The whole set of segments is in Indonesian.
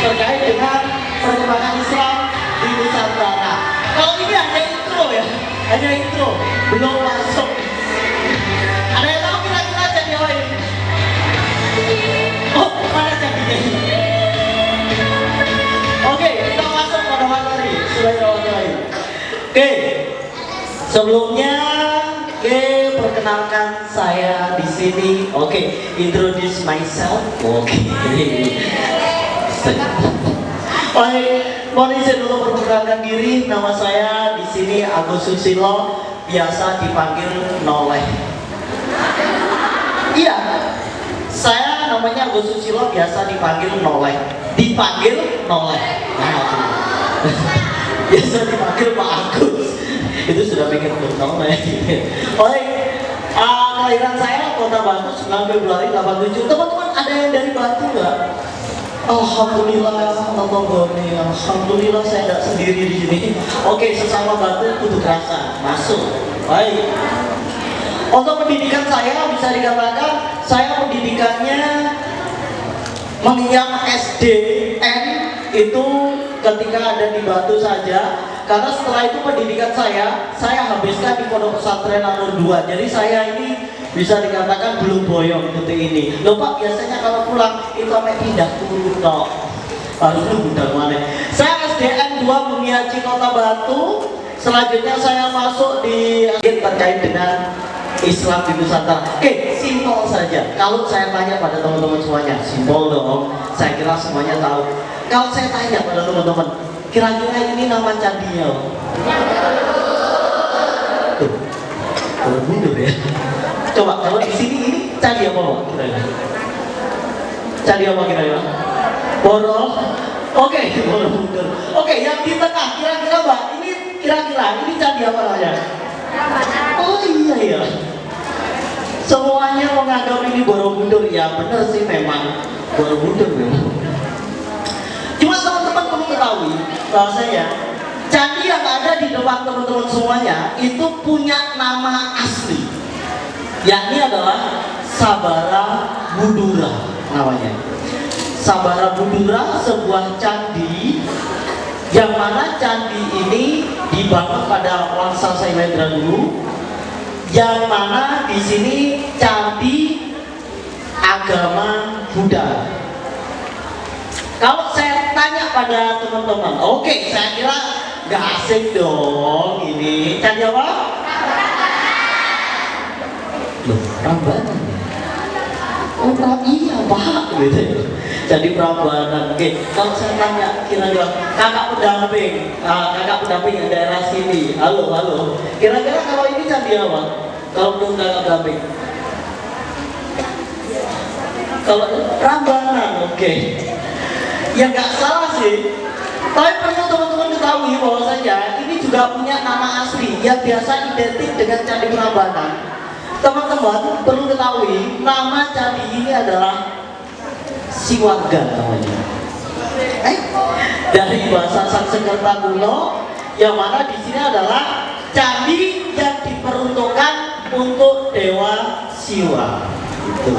terkait dengan perkembangan Islam di Nusantara. Kalau ini hanya intro ya, hanya intro, belum masuk. Ada yang tahu kira-kira jadi apa ini? Oh, mana jadinya? Oke, kita masuk pada materi. Oke, sebelumnya, perkenalkan saya di sini. Oke, introduce myself. Oke. Mohon izin untuk memperkenalkan diri. Nama saya di sini Agus Susilo, biasa dipanggil Noleh. Iya, saya namanya Agus Susilo, biasa dipanggil Noleh. Dipanggil Noleh. Biasa dipanggil Pak Agus. Itu sudah bikin Noleh. Oke, kelahiran saya Kota Batu 9 Februari 87. Teman-teman ada yang dari Batu nggak? Alhamdulillah, alhamdulillah saya tidak sendiri di sini. Oke, sesama Batu kudu kerasa masuk. Baik. Untuk pendidikan saya bisa dikatakan saya pendidikannya mengenyam SDN itu ketika ada di Batu saja. Karena setelah itu pendidikan saya habiskan di Pondok Pesantren An-Nur 2. Jadi saya ini bisa dikatakan belum boyong detik ini. Loh Pak, biasanya kalau pulang itu sampai pindah turun toh. Harus udah mana? Saya SDN 2 Bumiaji Kota Batu. Selanjutnya saya masuk di terkait dengan Islam di Nusantara. Oke, simpel saja. Kalau saya tanya pada teman-teman semuanya, simpel dong. Saya kira semuanya tahu. Kalau saya tanya pada teman-teman, kira-kira ini nama candinya? Tuh, kalau mundur ya. Coba kalau di sini ini candi apa Pak? Candi apa kira-kira? Borobudur. Oke, Borobudur. Oke, yang di tengah kira-kira Mbak, ini kira-kira ini candi apa namanya? Oh iya ya. Semuanya menganggap ini Borobudur. Ya benar sih memang Borobudur memang. Cuma teman-teman perlu ketahui bahwasanya candi yang ada di depan teman-teman semuanya itu punya nama asli. Yakni adalah Sabara Budura namanya. Sabara Budura sebuah candi yang mana candi ini dibangun pada Wangsa Saiwendra dulu, yang mana di sini candi agama Buddha. Kalau saya tanya pada teman-teman, oke, saya kira nggak asing dong ini candi apa? Loh, Prambanan ya? Oh, iya Pak, gitu. Jadi Prambanan. Oke, kalau saya tanya kira-kira kakak pendamping yang daerah sini, halo, kira-kira kalau ini candi apa? Kalau menurut kakak pendamping? Kalau Prambanan, oke. Ya nggak salah sih. Tapi perlu teman-teman ketahui bahwasanya ini juga punya nama asli yang biasa identik dengan Candi Prambanan. Teman-teman perlu ketahui nama candi ini adalah Siwaga namanya. Dari bahasa Sanskerta kuno, yang mana di sini adalah candi yang diperuntukkan untuk Dewa Siwa. Itu.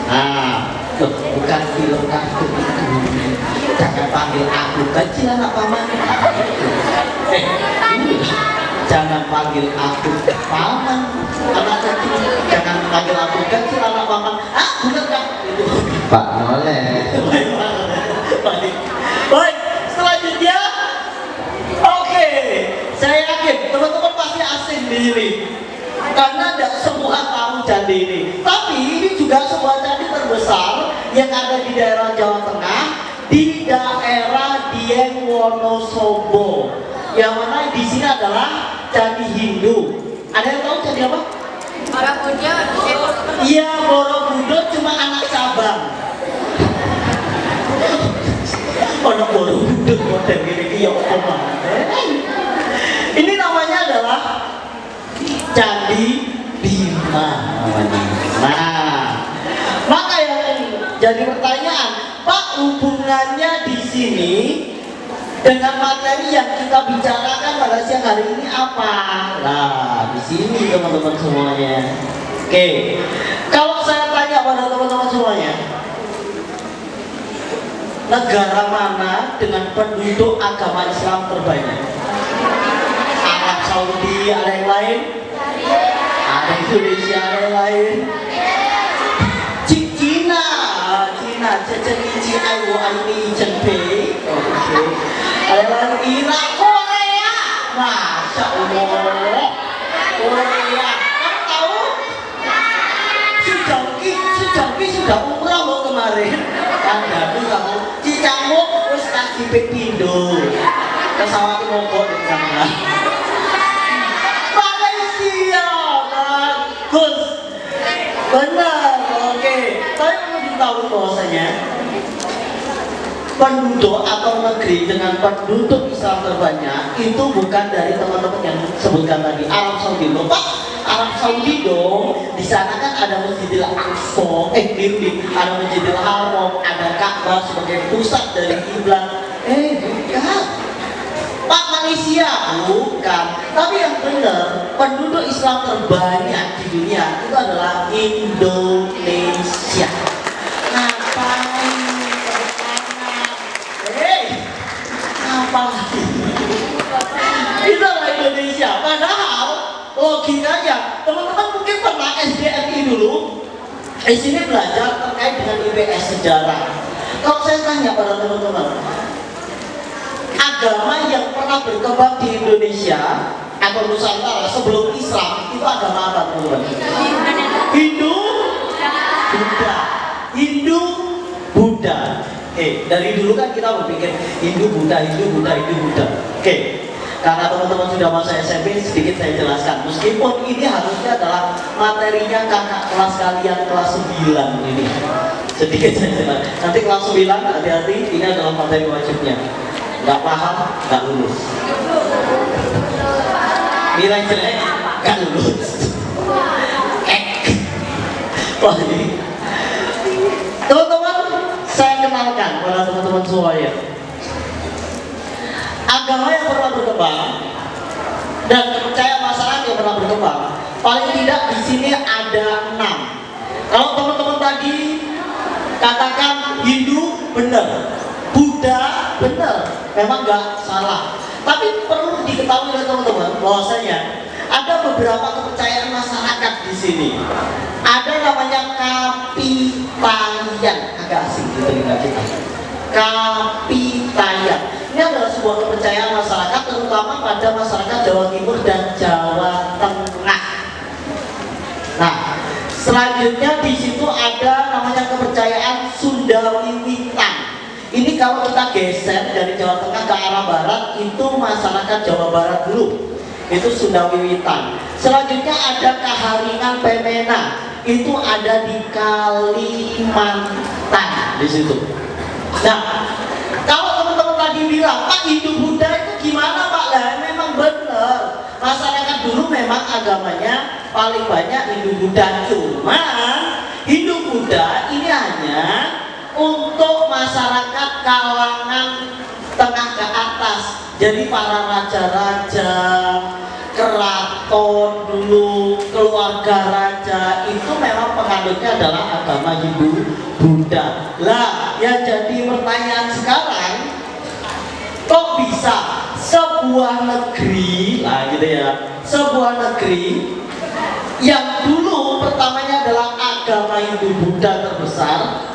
Nah, bukan film kartun itu. Jangan panggil aku kecil anak paman. Ini jangan panggil aku paman anak kecil. Jangan panggil aku kecil anak paman. Bukan kan? Itu Pak Noleh. Baik, selanjutnya. Oke, saya yakin teman-teman pasti asing di sini. Karena tidak semua tahu candi ini. Tapi ini juga sebuah candi terbesar yang ada di daerah Jawa Tengah, di daerah Dieng Wonosobo. Yang mana di sini adalah candi Hindu. Ada yang tahu candi apa? Borobudur. Iya, Borobudur cuma anak cabang. Anak Borobudur model gini ya apa? Ini namanya adalah Candi Bima namanya. Nah, maka yang jadi pertanyaan, Pak, hubungannya di sini dengan materi yang kita bicarakan pada siang hari ini apa? Nah, di sini teman-teman semuanya. Oke, kalau saya tanya pada teman-teman semuanya, negara mana dengan penduduk agama Islam terbanyak? Arab Saudi, ada yang lain? Ada Indonesia, ada yang lain? Cina, Cina, Cici, Aiwo, Aini, Cenpei. Oke. Ada yang lain? Irak, Korea. Masya Allah. Korea. Kamu tahu? Sejauh sudah umrah loh kemarin. Anda tuh kamu Cicanguk terus kasih Pindo pesawat mogok di sana. Malaysia bagus, benar, oke. Tapi kamu tahu bahwasanya penduduk atau negeri dengan penduduk Islam terbanyak itu bukan dari teman-teman yang sebutkan tadi Arab Saudi. Loh Pak, Arab Saudi dong, di sana kan ada Masjidil Aqsa, ada Masjidil Haram, ada Ka'bah sebagai pusat dari kiblat. Bukan. Pak, Malaysia bukan. Tapi yang benar, penduduk Islam terbanyak di dunia itu adalah Indonesia. Ngapain? Ngapain? Itu adalah Indonesia. Padahal logikanya, teman-teman mungkin pernah SDMI dulu. Di sini belajar terkait dengan IPS sejarah. Kalau saya tanya pada teman-teman, agama yang pernah berkembang di Indonesia atau Nusantara sebelum Islam itu agama apa teman-teman? Hindu, Buddha. Hindu, Buddha. Dari dulu kan kita berpikir Hindu, Buddha, Hindu, Buddha, Hindu, Buddha. Karena teman-teman sudah masa SMP, sedikit saya jelaskan. Meskipun ini harusnya adalah materinya kakak kelas kalian kelas 9 ini. Sedikit saya jelaskan. Nanti kelas 9, hati-hati, ini adalah materi wajibnya. Nggak paham, nggak lulus. Nilai jelek, nggak lulus. Wah ini. Teman-teman, saya kenalkan pada teman-teman semuanya. Agama yang pernah berkembang dan kepercayaan masyarakat yang pernah berkembang, paling tidak di sini ada 6. Kalau teman-teman tadi katakan Hindu, benar. Buddha, benar. Memang nggak salah. Tapi perlu diketahui oleh teman-teman bahwasanya ada beberapa kepercayaan masyarakat di sini. Ada namanya Kapitayan, agak asing di telinga kita. Kapitayan. Ini adalah sebuah kepercayaan masyarakat, terutama pada masyarakat Jawa Timur dan Jawa Tengah. Nah, selanjutnya di situ ada namanya kepercayaan Sundawiwitan. Ini kalau kita geser dari Jawa Tengah ke arah barat, itu masyarakat Jawa Barat dulu. Itu Sundawiwitan. Selanjutnya ada Kaharingan Pemena. Itu ada di Kalimantan di situ. Nah, kalau teman-teman tadi bilang, Pak, Hindu Buddha itu gimana Pak? Lah memang benar. Masyarakat dulu memang agamanya paling banyak Hindu Buddha. Cuma Hindu Buddha ini hanya untuk masyarakat kalangan tengah ke atas. Jadi para raja-raja, keraton dulu, keluarga raja itu memang penganutnya adalah agama Hindu Buddha. Lah, yang jadi pertanyaan sekarang, kok bisa sebuah negeri, lah gitu ya, sebuah negeri yang dulu pertamanya adalah agama Hindu Buddha terbesar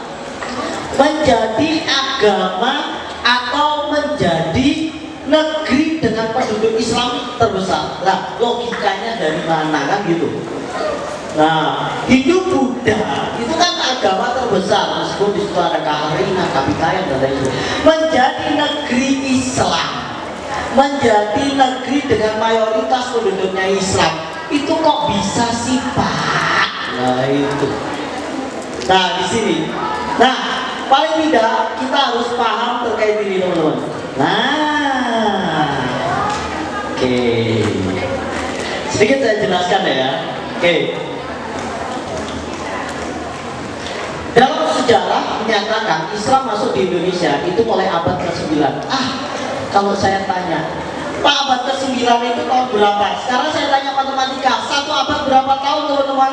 menjadi agama atau menjadi negeri dengan penduduk Islam terbesar. Lah, logikanya dari mana kan gitu? Nah, Hindu Buddha itu kan agama terbesar, meskipun di situ ada Kaharingan, Kapitayan dan lain-lain. Menjadi negeri Islam, menjadi negeri dengan mayoritas penduduknya Islam, itu kok bisa sih Pak? Nah itu. Nah di sini. Nah paling tidak kita harus paham terkait ini teman-teman. Nah, oke. Sedikit saya jelaskan ya. Oke. Dalam sejarah menyatakan Islam masuk di Indonesia itu mulai abad ke-9. Kalau saya tanya, Pak, abad ke-9 itu tahun berapa? Sekarang saya tanya matematika, satu abad berapa tahun teman-teman?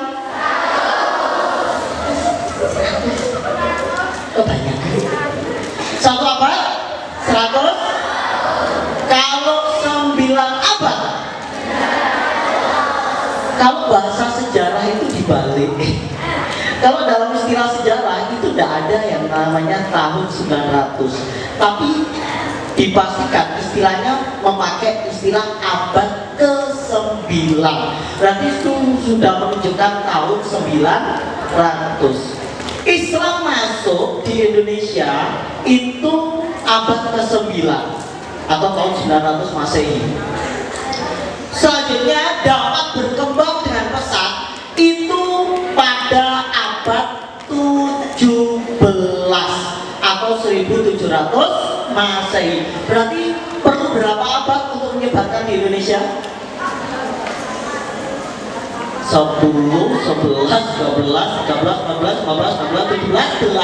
Kebanyakan. 1 abad 100. Kalau 9 abad, kalau bahasa sejarah itu dibalik. Kalau dalam istilah sejarah itu tidak ada yang namanya tahun 900, tapi dipastikan istilahnya memakai istilah abad ke-9. Berarti itu sudah menunjukkan tahun 900. Islam masuk di Indonesia itu abad ke-9 atau tahun 900 Masehi. Selanjutnya dapat berkembang dengan pesat itu pada abad 17 atau 1700 Masehi. Berarti perlu berapa abad untuk menyebarkan di Indonesia? 10, 11, 12, 13, 14, 15, 16, 17, 8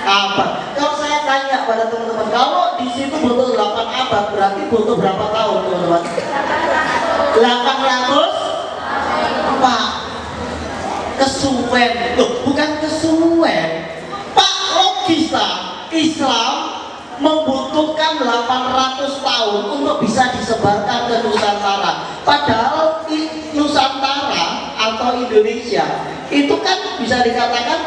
abad. Kalau saya tanya pada teman-teman, kalau di situ butuh 8 abad, berarti butuh berapa tahun, teman-teman? 800 Pak, kesuwen. Loh, bukan kesuwen Pak, logis lah. Islam membutuhkan 800 tahun untuk bisa disebarkan ke Nusantara. Padahal Nusantara atau Indonesia itu kan bisa dikatakan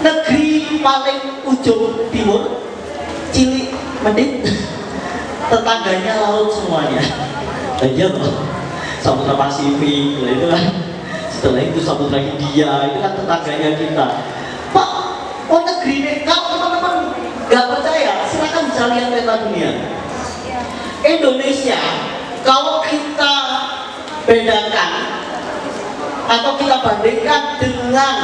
negeri paling ujung timur, cilik medit, tetangganya laut semuanya. Iya loh, Samudra Pasifik, itu kan. Setelah itu Samudra Hindia, itu kan tetangganya kita. Pak, oh negeri ini, kalau teman-teman nggak percaya, silakan bisa lihat peta dunia. Indonesia, kalau kita bedakan atau kita bandingkan dengan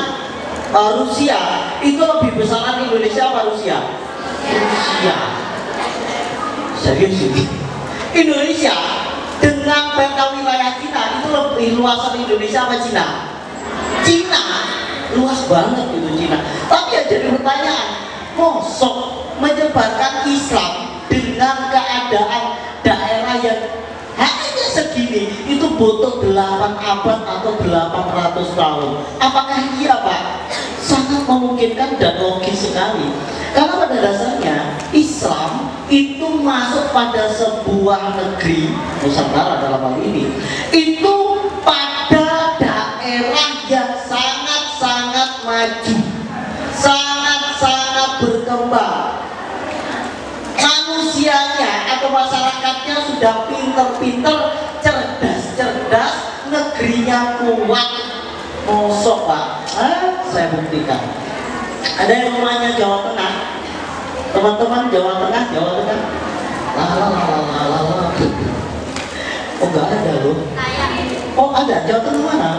Rusia, itu lebih besaran Indonesia apa Rusia? Rusia. Serius ini. Indonesia dengan peta wilayah Cina itu lebih luasan Indonesia apa Cina? Cina, luas banget itu Cina. Tapi ya jadi pertanyaan, mosok menyebarkan Islam dengan keadaan daerah yang hanya segini itu butuh 8 abad atau 800 tahun. Apakah iya Pak? Sangat memungkinkan dan logis sekali. Karena pada dasarnya Islam itu masuk pada sebuah negeri, Nusantara dalam hal ini, itu pada daerah yang sangat-sangat maju, sangat-sangat berkembang. Manusianya atau masyarakatnya sudah pinter-pinter, cerdas-cerdas, negerinya kuat. Mosok Pak, saya buktikan. Ada yang rumahnya Jawa Tengah, teman-teman, Jawa Tengah. Oh nggak ada loh. Oh ada, Jawa Tengah mana?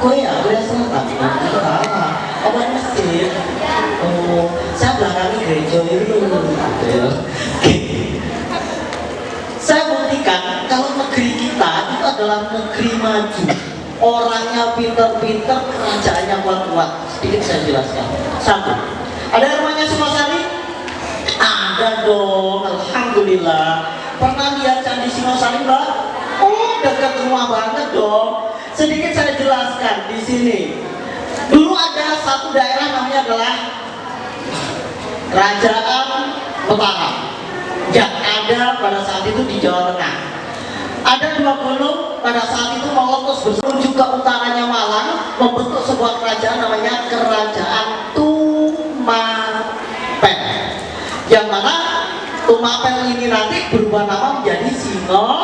Korea Selatan. Oh masjid. Oh, saya belakangi gereja itu. Saya buktikan kalau negeri kita itu adalah negeri maju. Orangnya pinter-pinter, kerajaannya kuat-kuat. Sedikit saya jelaskan. 1. Ada yang namanya Singosari? Ada dong, alhamdulillah. Pernah lihat Candi Singosari, Mbak? Oh, dekat rumah banget dong. Sedikit saya jelaskan di sini. Dulu ada satu daerah namanya adalah Kerajaan Mataram yang ada pada saat itu di Jawa Tengah. Ada 2 gunung pada saat itu meletus menuju ke utaranya Malang, membentuk sebuah kerajaan namanya Kerajaan Tumapen. Yang mana Tumapen ini nanti berubah nama menjadi Singosari.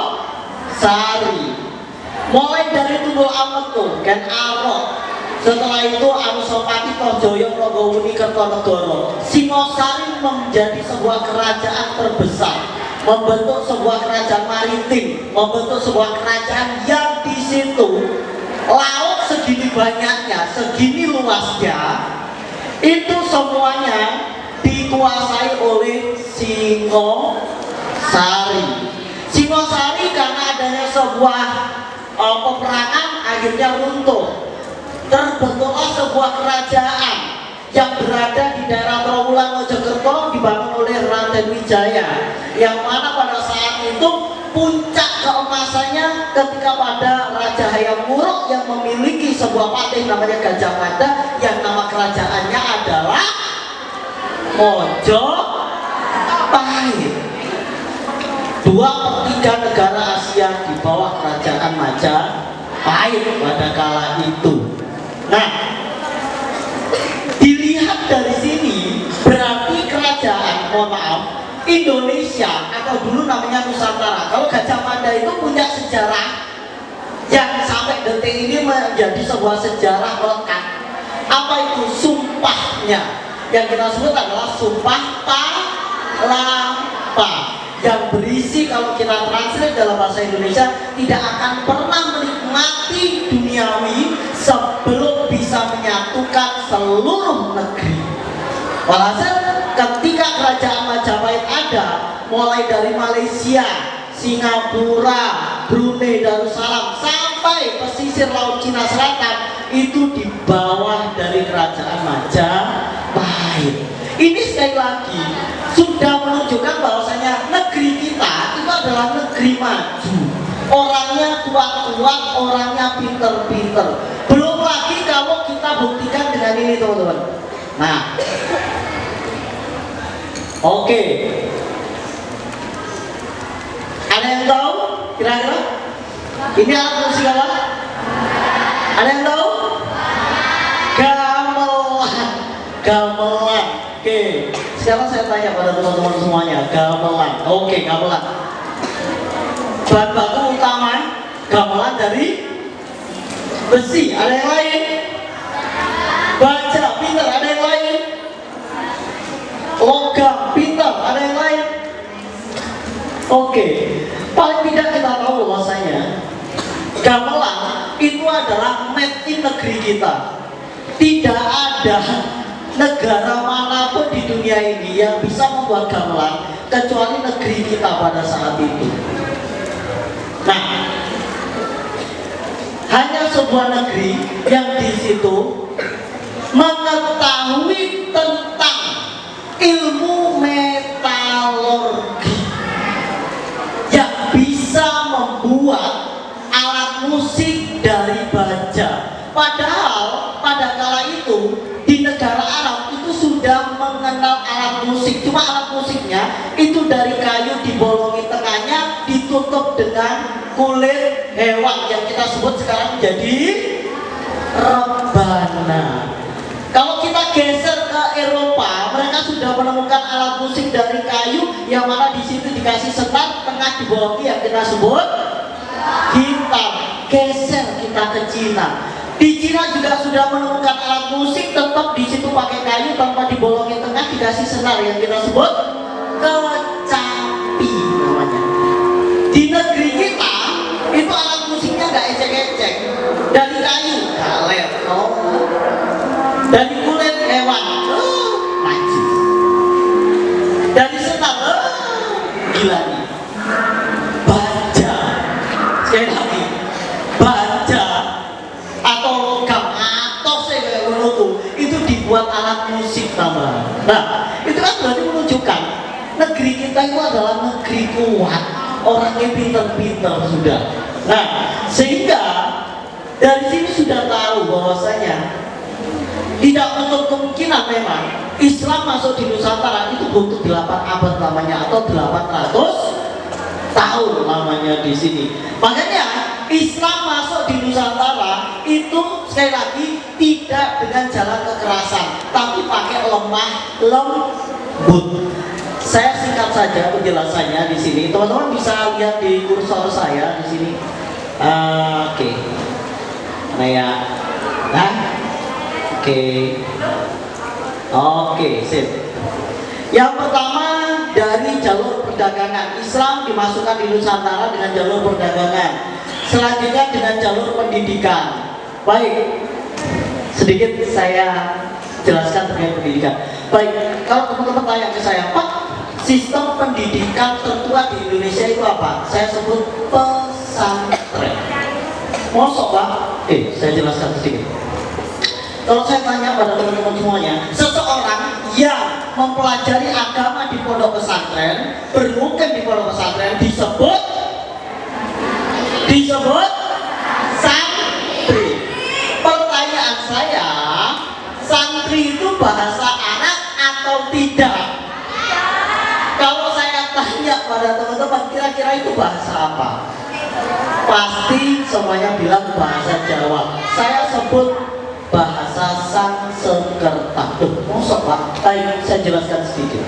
Mulai dari Tunggul Ametu dan Arok, setelah itu Anusapati Tojoyo Rogowuni Kertonegoro, Singosari menjadi sebuah kerajaan terbesar, membentuk sebuah kerajaan maritim, membentuk sebuah kerajaan yang di situ laut segini banyaknya, segini luasnya, itu semuanya dikuasai oleh Singosari. Singosari karena adanya sebuah peperangan akhirnya runtuh. Terbentuklah sebuah kerajaan yang berada di daerah Trawulan Mojokerto, dibangun oleh Raden Wijaya, yang mana pada saat itu puncak keemasannya ketika pada Raja Hayam Wuruk yang memiliki sebuah patih namanya Gajah Mada, yang nama kerajaannya adalah Mojopahit. 2/3 negara Asia di bawah kerajaan Majapahit pada kala itu. Nah, dilihat dari sini berarti kerajaan, mohon maaf, Indonesia atau dulu namanya Nusantara, kalau Gajah Mada itu punya sejarah yang sampai detik ini menjadi sebuah sejarah melekat. Apa itu? Sumpahnya yang kita sebut adalah Sumpah Palapa, yang berisi kalau kita translate dalam bahasa Indonesia, tidak akan pernah menikmati duniawi sebelum bisa menyatukan seluruh negeri. Walhasil ketika kerajaan Majapahit ada, mulai dari Malaysia, Singapura, Brunei Darussalam sampai pesisir laut Cina Selatan, itu di bawah dari kerajaan Majapahit. Ini sekali lagi sudah menunjukkan bahwasanya negeri kita itu adalah negeri maju. Orangnya kuat-kuat, orangnya pinter-pinter. Belum lagi kalau kita buktikan dengan ini, teman-teman. Nah, oke. Ada yang tahu kira-kira ini alat musik apa? Ada yang tahu? Gamelan. Gamelan. Oke. Sekarang saya tanya pada teman-teman semuanya, gamelan. Oke, gamelan. Bahan baku utama gamelan dari besi. Ada yang lain? Baja, pintar. Ada yang lain? Logam, pintar. Ada yang lain? Oke, paling tidak kita tahu bahwasanya gamelan itu adalah made in negeri kita. Tidak ada negara manapun di dunia ini yang bisa membuat gamelan kecuali negeri kita pada saat itu. Nah, hanya sebuah negeri yang di situ mengetahui tentang ilmu metalurgi yang bisa membuat alat musik dari baja. Padahal pada kala itu di negara Arab itu sudah mengenal alat musik, cuma alat musiknya itu dari kayu dibolongi tengahnya, ditutup dengan kulit hewan yang kita sebut sekarang menjadi rebana. Kalau kita geser ke Eropa, mereka sudah menemukan alat musik dari kayu yang mana di situ dikasih senar, tengah dibolongi yang kita sebut gitar. Geser kita ke Cina. Di Cina juga sudah menemukan alat musik, tetap di situ pakai kayu tanpa dibolongi tengah, dikasih senar yang kita sebut kecapi namanya. Di negeri kita itu alat musiknya nggak ecek-ecek, dari kayu, galet, dari kulit hewan, najis, dari senar, gila nih, baja, sekali lagi, baja atau logam atau saya itu dibuat alat musik tambahan. Nah, itu kan berarti menunjukkan negeri kita itu adalah negeri kuat, orangnya pinter-pinter sudah. Nah, sehingga dari sini sudah tahu bahwasanya tidak menutup kemungkinan memang Islam masuk di Nusantara itu butuh 8 abad namanya, atau 800 tahun namanya di sini. Makanya Islam masuk di Nusantara itu sekali lagi tidak dengan jalan kekerasan, tapi pakai lemah lembut. Saya singkat saja penjelasannya di sini. Teman-teman bisa lihat di kursor saya di sini. Oke. Nah ya. Nah. Oke, sip. Yang pertama dari jalur perdagangan, Islam dimasukkan di Nusantara dengan jalur perdagangan. Selanjutnya dengan jalur pendidikan. Baik, sedikit saya jelaskan terkait pendidikan. Baik, kalau teman-teman tanya ke saya, Pak, sistem pendidikan tertua di Indonesia itu apa? Saya sebut pesantren. Mosok, Pak? Saya jelaskan sedikit. Kalau saya tanya pada teman-teman semuanya, seseorang yang mempelajari agama di pondok pesantren, bermukim di pondok pesantren disebut santri. Pertanyaan saya, santri itu bahasa Arab atau tidak? pada teman-teman, kira-kira itu bahasa apa? Pasti semuanya bilang bahasa Jawa. Saya sebut bahasa Sanskerta. Mosok Pak? Saya jelaskan sedikit.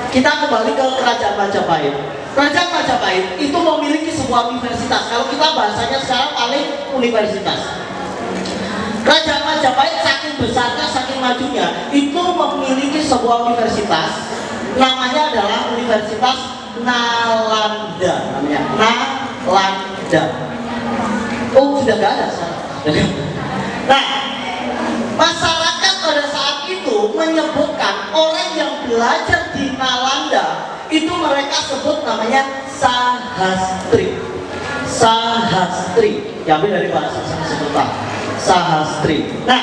Kita kembali ke Kerajaan Majapahit. Kerajaan Majapahit itu memiliki sebuah universitas. Kalau kita bahasanya sekarang paling universitas. Kerajaan Majapahit saking besarnya, saking majunya, itu memiliki sebuah universitas. Namanya adalah Universitas Nalanda, namanya Nalanda. Oh, sudah gak ada sekarang. Nah, masyarakat pada saat itu menyebutkan orang yang belajar di Nalanda itu mereka sebut namanya sahastri. Sahastri, diambil dari bahasa Sanskerta. Sahastri. Nah,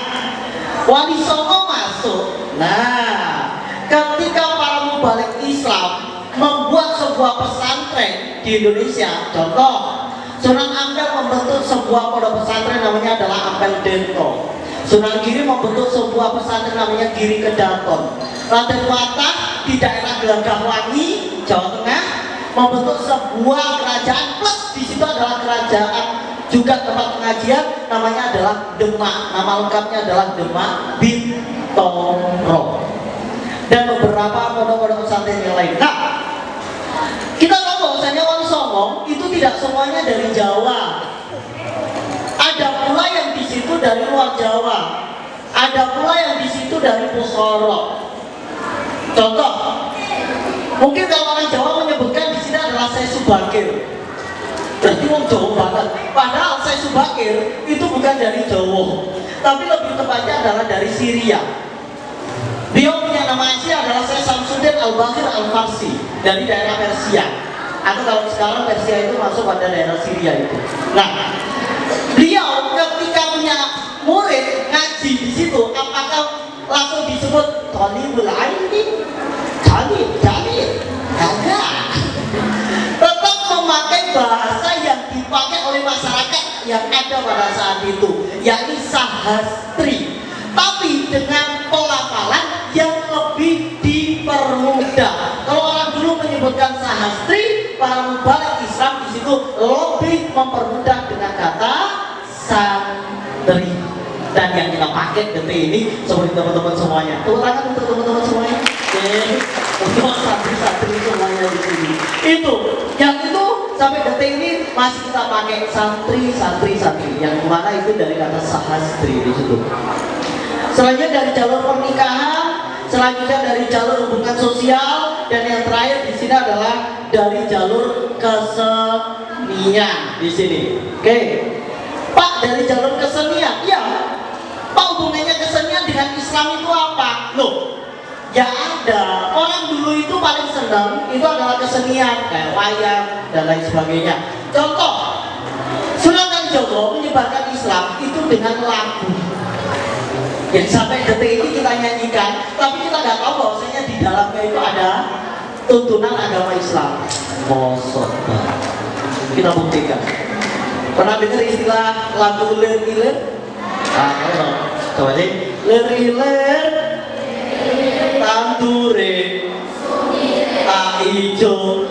Wali Songo masuk. Nah, ketika para mubalik Islam membuat sebuah pesantren di Indonesia, contoh Sunan Ampel membentuk sebuah pondok pesantren namanya adalah Ampel Dento. Sunan Giri membentuk sebuah pesantren namanya Giri Kedaton. Raden Fatah di daerah Gelagahwangi, Jawa Tengah membentuk sebuah kerajaan plus di situ adalah kerajaan juga tempat pengajian namanya adalah Demak. Nama lengkapnya adalah Demak Bintoro. Dan beberapa pondok-pondok pesantren yang lain. Nah, kita tahu bahwasanya Wali Songo itu tidak semuanya dari Jawa. Ada pula yang di situ dari luar Jawa. Ada pula yang di situ dari Pusoro. Contoh, mungkin kalau orang Jawa menyebutkan di sini adalah Syekh Subakir. Berarti orang Jawa banget. Padahal Syekh Subakir itu bukan dari Jawa, tapi lebih tepatnya adalah dari Syria. Beliau punya nama asli adalah Syekh Samsudin Al-Bakhir Al-Farsi dari daerah Persia. Atau kalau sekarang Persia itu masuk pada daerah Syria itu. Nah, beliau ketika punya murid ngaji di situ, apakah langsung disebut Thalibul Ilmi? Talib, kagak. Tetap memakai bahasa yang dipakai oleh masyarakat yang ada pada saat itu, yakni sahastri. Tapi dengan pelafalan yang lebih dipermudah. Kalau orang dulu menyebutkan sahastri, para mubalik Islam di situ lebih mempermudah dengan kata santri. Dan yang kita pakai detik ini seperti teman-teman semuanya. Tepuk tangan untuk teman-teman semuanya. Untuk santri-santri semuanya di sini. Itu, yang itu sampai detik ini masih kita pakai santri. Yang mana itu dari kata sahastri di situ. Selanjutnya dari jalur pernikahan, selanjutnya dari jalur hubungan sosial, dan yang terakhir di sini adalah dari jalur kesenian di sini. Oke, Pak, dari jalur kesenian, ya. Pak, hubungannya kesenian dengan Islam itu apa? Loh, ya ada. Orang dulu itu paling senang itu adalah kesenian kayak wayang dan lain sebagainya. Contoh, Sunan Kalijogo menyebarkan Islam itu dengan lagu. Yang sampai detik ini kita nyanyikan, tapi kita nggak tahu bahwasanya di dalamnya itu ada tuntunan agama Islam. Mosok, kita buktikan. Pernah dengar istilah lagu lir-ilir? Coba sih. Lir-ilir, tandure, tak ijo,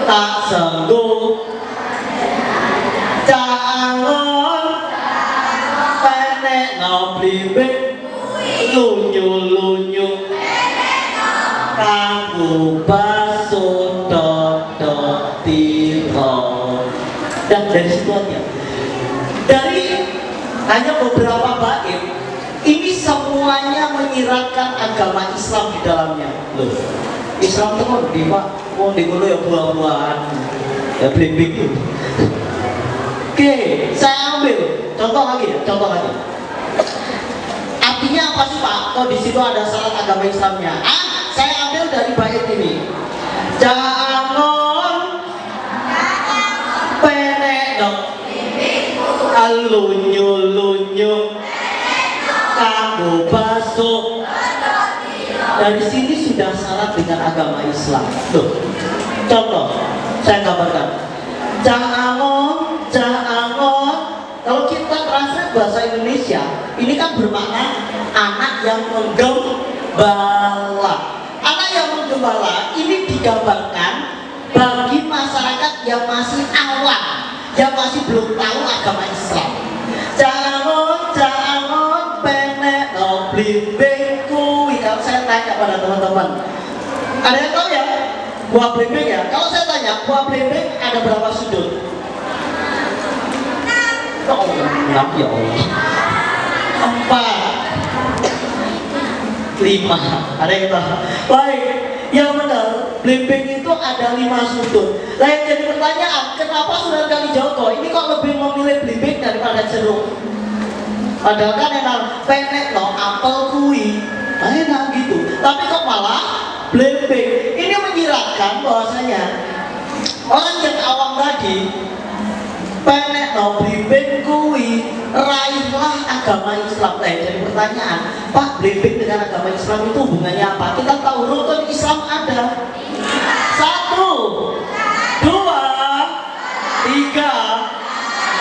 tak sengguh, jangan penek ngoblimbing, lunyu-lunyu, kanggo baso dodot tiro. Dan dari situ aja. Dari hanya beberapa bait, ini semuanya menyiratkan agama Islam di dalamnya. Loh, Islam itu kok di Pak? Oh, di dulu ya buah-buahan, ya blimbing. Oke, saya ambil contoh lagi. Artinya apa sih Pak? Kok di situ ada syarat agama Islamnya? Saya ambil dari bait ini. Jangan penek dong, lunyu kanggo baso. Dari sini sudah syarat dengan agama Islam. Tuh, contoh saya gambarkan. Jangan. Kalau kita translate bahasa Indonesia, ini kan bermakna anak yang menggembala. Anak yang menggembala ini digambarkan bagi masyarakat yang masih awam, yang masih belum tahu agama Islam. Jangan penek no blimbing kuwi. Kalau saya tanya pada teman-teman, ada yang tahu ya buah blimbing ya? Kalau saya tanya buah blimbing ada berapa sudut? Oh, 6 ya Allah. 4, 5. Ada yang tahu? Baik, yang benar, blimbing itu ada 5 sudut. Nah yang jadi pertanyaan, kenapa Saudara Kalijogo ini kok lebih memilih blimbing daripada jeruk? Padahal kan enak, penek no apel kui, enak gitu. Tapi kok malah blimbing? Ini menyiratkan bahwasanya orang yang awam tadi, penek no blimbing kui, raihlah agama Islam. Nah jadi pertanyaan, Pak, blimbing dengan agama Islam itu hubungannya apa? Kita tahu rukun Islam ada 1, 2, 3,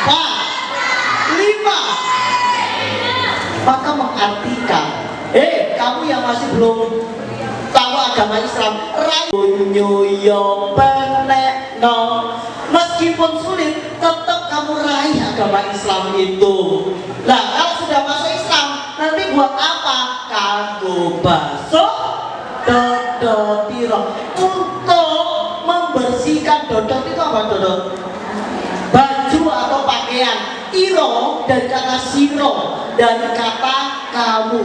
4, 5. Maka mengartikan, kamu yang masih belum tahu agama Islam, meskipun sulit, tetap kamu raih agama Islam itu. Nah, kalau sudah masuk Islam, nanti buat apa? Kanggo basuh dodotiro. Untuk membersihkan dodot itu apa dodot? Baju atau pakaian. Iro dari kata siro, dari kata kamu.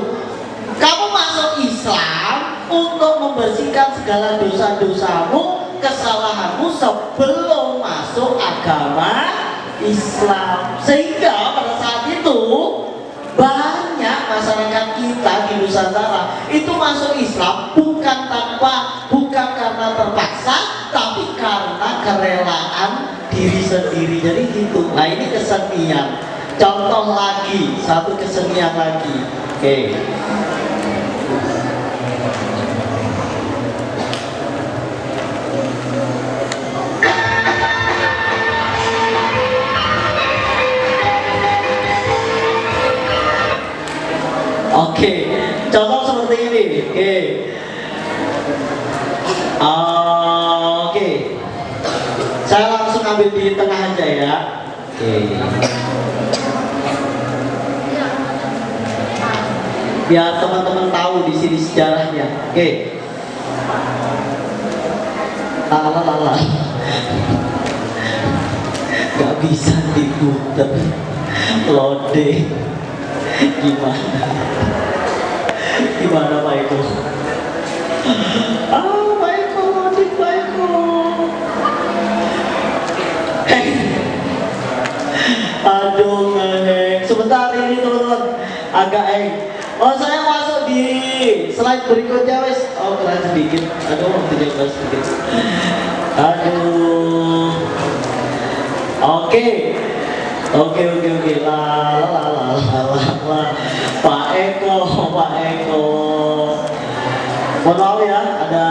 Kamu masuk Islam untuk membersihkan segala dosa-dosamu, kesalahanmu sebelum masuk agama Islam. Sehingga pada saat itu banyak masyarakat kita di Nusantara itu masuk Islam bukan karena terpaksa, tapi karena kerelaan diri sendiri. Jadi gitu. Nah ini kesenian. Contoh lagi, satu kesenian lagi. Oke. Oke, contoh seperti ini. Oke. Saya langsung ambil di tengah aja ya. Biar teman-teman tahu di sini sejarahnya. Lala. Gak bisa diputer. Lode. Gimana Pak Eko? Pak Eko, adik Pak Eko. Aduh, sebentar ini teman-teman, agak saya masuk di slide berikutnya wes. Oh, keren sedikit. Aduh, tidak sedikit. Aduh. Oke. La. Pak Eko. Mohon maaf ya, ada.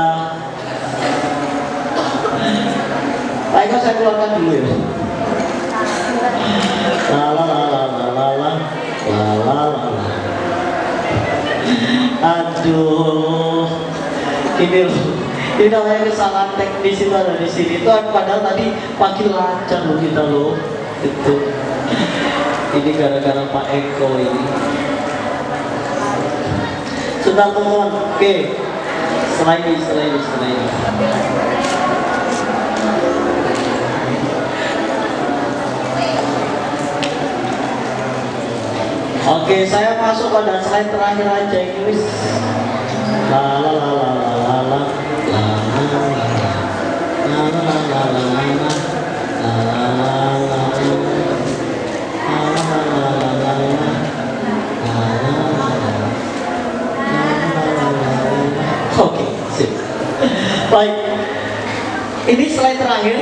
Pak Eko saya keluarkan dulu ya. La. Aduh. Ini namanya kesalahan teknis itu ada di sini. Itu padahal tadi pagi lancar loh kita loh. Itu. Ini gara-gara Pak Eko ini. Sudah teman-teman. Oke. Setelah ini. Oke, saya masuk pada slide terakhir aja ini. Oke, sip. Baik. Ini slide terakhir.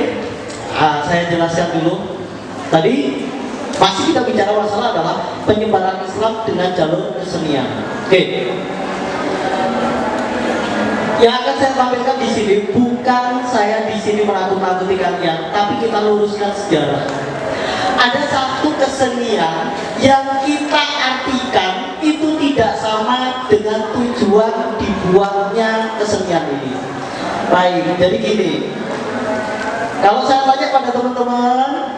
Saya jelaskan dulu. Tadi masih kita bicara masalah adalah penyebaran Islam dengan jalur kesenian. Oke. Yang akan saya tampilkan di sini bukan saya di sini menakut-nakuti kalian, tapi kita luruskan sejarah. Ada satu kesenian yang kita artikan itu tidak sama dengan tujuan dibuatnya kesenian ini. Baik, jadi gini, kalau saya tanya pada teman-teman,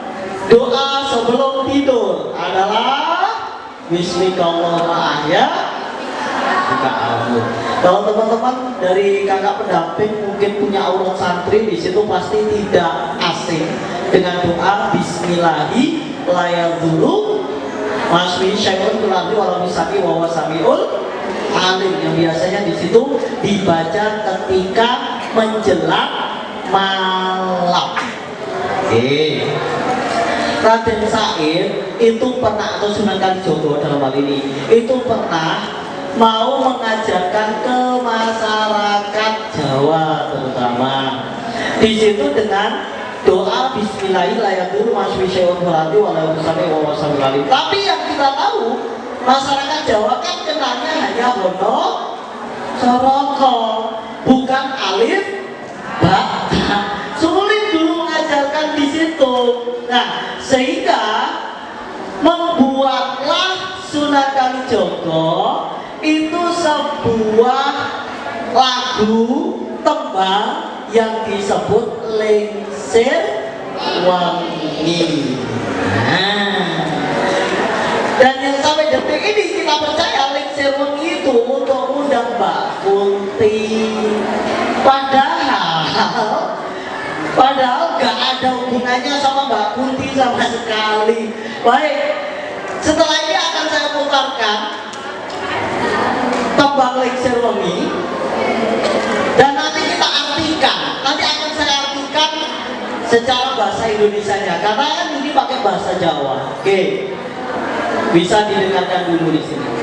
doa sebelum tidur adalah Bismillahirrahmanirrahim ya. Kalau teman-teman dari kakak pendamping mungkin punya aurat santri, di situ pasti tidak asing dengan doa Bismillahi layadhuru masmi syai'un kulari walau misaki wa wasami'ul alim, yang biasanya di situ dibaca ketika menjelang malam. Raden Said itu pernah, atau Sunan Kalijogo dalam hal ini, itu pernah mau mengajarkan ke masyarakat Jawa terutama. Di situ dengan doa Bismillahirrahmanirrahim. Tapi yang kita tahu, masyarakat Jawa kan kenalnya hanya Bono Soroko, bukan alif ba. Sulit dulu mengajarkan di situ. Nah, sehingga membuatlah Sunan Kalijogo itu sebuah lagu tembang yang disebut Lengsir Wangi. Dan yang sampai detik ini kita percaya Lengsir Wangi itu untuk undang Mbak Kunti. Padahal gak ada hubungannya sama Mbak Kunti sama sekali. Baik, setelah ini akan saya putarkan tembang Lengsir Wangi, dan nanti kita artikan. Nanti akan saya artikan secara bahasa Indonesianya, karena kan ini pakai bahasa Jawa. Oke, bisa didengarkan dulu di sini.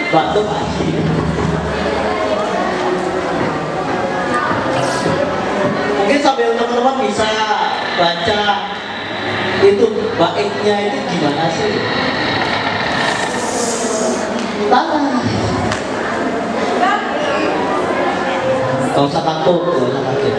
Batuk lagi. Mungkin sambil teman-teman bisa baca itu baiknya itu gimana sih? Tangan. Gak usah takut, gak usah takut.